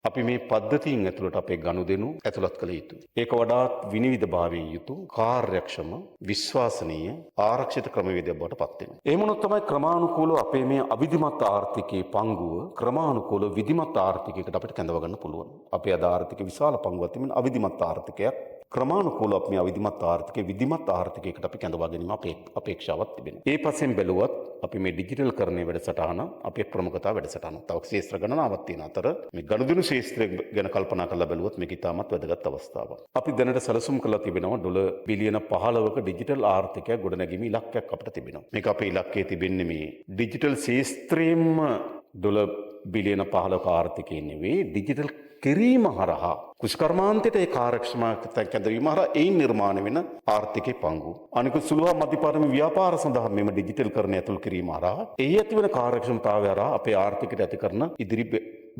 අපි මේ පද්ධතියින් ඇතුළට අපේ ගනුදෙනු ඇතුළත් කළ යුතුයි. ඒක වඩාත් විනිවිදභාවයෙන් යුතු කාර්යක්ෂම විශ්වාසනීය ආරක්ෂිත ක්‍රමවේදයක් බවට පත් වෙනවා. ඒ මොනොත් තමයි ක්‍රමානුකූලව අපේ මේ අවිධිමත් ආර්ථිකයේ පංගුව ක්‍රමානුකූලව විධිමත් ආර්ථිකයකට අපිට කැඳව ගන්න පුළුවන්. අපේ අද ආර්ථික විශාල පංගුවක් තිබෙන අවිධිමත් ආර්ථිකයක් ක්‍රමානුකූලව අපි මේ අවිධිමත් ආර්ථිකයේ විධිමත් ආර්ථිකයකට අපි කැඳවා ගැනීම අපේක්ෂාවක් තිබෙනවා. ඒ පස්සෙන් බැලුවත් අපි මේ ඩිජිටල් කරණයේ වැඩසටහන අපේ ප්‍රමුඛතා වැඩසටහන. තව ක්ෂේත්‍ර ගණනාවක් තියෙන අතර මේ ගනුදෙනු ක්ෂේත්‍රය ගැන කල්පනා කරලා බැලුවොත් මේක ඉතාමත් වැදගත් අවස්ථාවක්. අපි දැනට සැලසුම් කරලා තිබෙනවා ඩොලර් බිලියන 15ක ඩිජිටල් ආර්ථිකයක් ගොඩනැගීමේ ඉලක්කයක් අපිට තිබෙනවා. මේක අපේ ඉලක්කයේ තිබෙන්නේ මේ ඩිජිටල් ක්ෂේත්‍රයෙන්ම ඩොලර් බිලියන 15ක ආර්ථිකය නෙවෙයි ඩිජිටල් කිරීම හරහා කුෂ්කර්මාන්තයට ඒ කාර්යක්ෂමතාවය කැඳවීම හරහා එයින් නිර්මාණය වෙන ආර්ථිකයේ පංගුව. අනිකුත් සුළු හා මධ්‍යපාරම ව්‍යාපාර සඳහා මෙම ඩිජිටල් කරණය ඇතුල් කිරීම හරහා එහි ඇතිවන කාර්යක්ෂමතාවය හරහා අපේ ආර්ථිකයට ඇති කරන ඉදිරි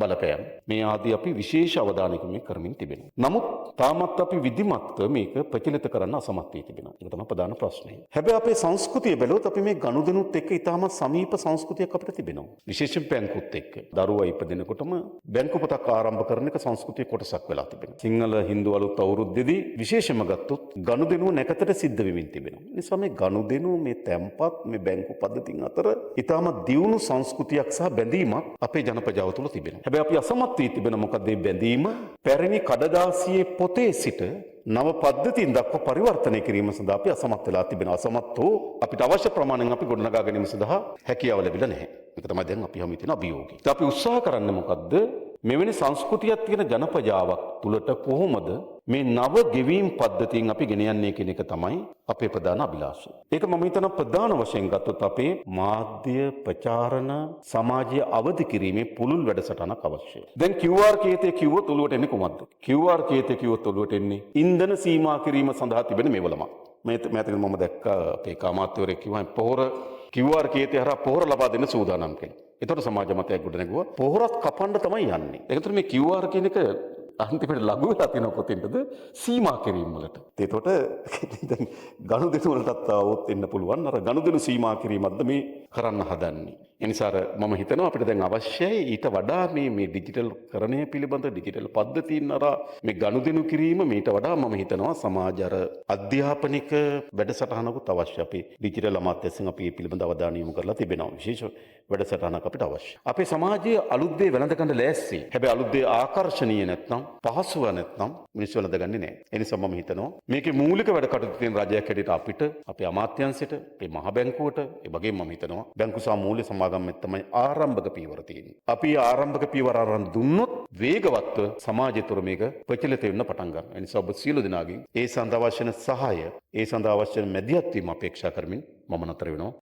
බලපෑම් මේ ආදී අපි විශේෂ අවධානයකින් කරමින් තිබෙනවා. නමුත් තාමත් අපි විධිමත්ව මේක ප්‍රචලිත කරන්න අසමත් වී තිබෙනවා. ඒක තමයි ප්‍රධාන ප්‍රශ්නය. හැබැයි අපේ සංස්කෘතිය බැලුවොත් අපි මේ ගනුදෙනුත් එක්ක ඉතාමත් සමීප සංස්කෘතියක් අපිට තිබෙනවා. විශේෂයෙන් බැංකුත් එක්ක. දරුවා ඉපදෙනකොටම බැංකු පොතක් ආරම්භ කරන එක සංස්කෘතියේ කොටසක් වෙලා තිබෙනවා. සිංහල හින්දු අලුත් අවුරුද්දේදී විශේෂයෙන්ම ගත්තොත් ගනුදෙනුව නැකතට සිද්ධ වෙමින් තිබෙනවා. ඒ නිසා මේ ගනුදෙනුව මේ තැන්පත් මේ බැංකු පද්ධතින් අතර ඉතාමත් දියුණු සංස්කෘතියක් සහ බැඳීමක් අපේ ජනපජාව තුළ තිබෙනවා. හැබැයි අපි අසමත් වී තිබෙන මොකද මේ බැඳීම පැරණි කඩදාසියේ පොතේ සිට නව පද්ධතින් දක්වා පරිවර්තනය කිරීම සඳහා අපි අසමත් වෙලා තිබෙනවා. අසමත් වූ අපිට අවශ්‍ය ප්‍රමාණයෙන් අපි ගොඩනගා ගැනීම සඳහා හැකියාව ලැබිලා නැහැ. මේක තමයි දැන් අපි හමු තියෙන අභියෝගය. අපි උත්සාහ කරන්නේ මොකද්ද? මෙවැනි සංස්කෘතියක් තියෙන ජනපජාවක් තුළට කොහොමද මේ නව ගෙවීම් පද්ධතියෙන් අපි ගෙන යන්නේ කියන එක තමයි අපේ ප්‍රධාන අභිලාෂය. ඒක මම හිතන ප්‍රධාන වශයෙන් ගත්තොත් අපේ මාධ්‍ය ප්‍රචාරණ සමාජීය අවදි කිරීමේ පුළුල් වැඩසටහනක් අවශ්‍යයි. දැන් QR කේතේ කිව්වොත් ඔළුවට එන්නේ කොහොමද? QR කේතේ කිව්වොත් ඔළුවට එන්නේ ඉන්ධන සීමා කිරීම සඳහා තිබෙන මෙවලම. මේක මම දැක්කා අපේ කාමාත්‍යවරයෙක් කිව්වා පොහොර QR කේතේ හරහා පොහොර ලබා දෙන්න සූදානම් කියලා. ඒතකොට සමාජ මතයක් ගොඩනැගුවා පොහොරත් කපන්න තමයි යන්නේ. ඒකට මේ QR කියන එක අන්තිමට ලඝු වෙලා තියෙන කොතින්ටද සීමා කිරීම වලට. ඒතකොට දැන් ගනුදෙනු වලටත් આવොත් එන්න පුළුවන්. අර ගනුදෙනු සීමා කිරීමක්ද මේ කරන්න හදන්නේ. ඒ නිසා මම හිතනවා අපිට දැන් අවශ්‍යයි ඊට වඩා මේ ඩිජිටල් කරණය පිළිබඳ ඩිජිටල් පද්ධතීන් අර මේ ගනුදෙනු කිරීම මීට වඩා මම හිතනවා සමාජ අධ්‍යාපනික වැඩසටහනකුත් අවශ්‍යයි. අපි ඩිජිටල් අමාත්‍යාංශයෙන් අපි මේ පිළිබඳ අවධානය යොමු කරලා තිබෙනවා. විශේෂ වැඩසටහනක් අපිට අවශ්‍යයි. අපේ සමාජයේ අලුත් දේ වැළඳ ගන්න ලෑස්ති. හැබැයි අලුත් දේ ආකර්ෂණීය නැත්නම් පහසුව නැත්නම් මිනිස්සු වැළඳගන්නේ නැහැ. ඒ නිසා මම හිතනවා මේකේ මූලික වැඩ කටයුතු තියෙන රජයක් හැටියට අපිට අපේ අමාත්‍යාංශයට අපේ මහ බැංකුවට ඒ වගේම මම හිතනවා බැංකු සහ මූල්‍ය සමාගමෙත් තමයි ආරම්භක පියවර තියෙන්නේ. අපි ආරම්භක පියවර අරන් දුන්නොත් වේගවත්ව සමාජය තුළ මේක ප්‍රචලිත වෙන්න පටන් ගන්නවා. ඒ නිසා ඔබ සියලු දෙනාගෙන් ඒ සඳහා අවශ්‍ය සහාය ඒ සඳහා අවශ්‍ය මැදිහත් වීම අපේක්ෂා කරමින් මම නතර වෙනවා.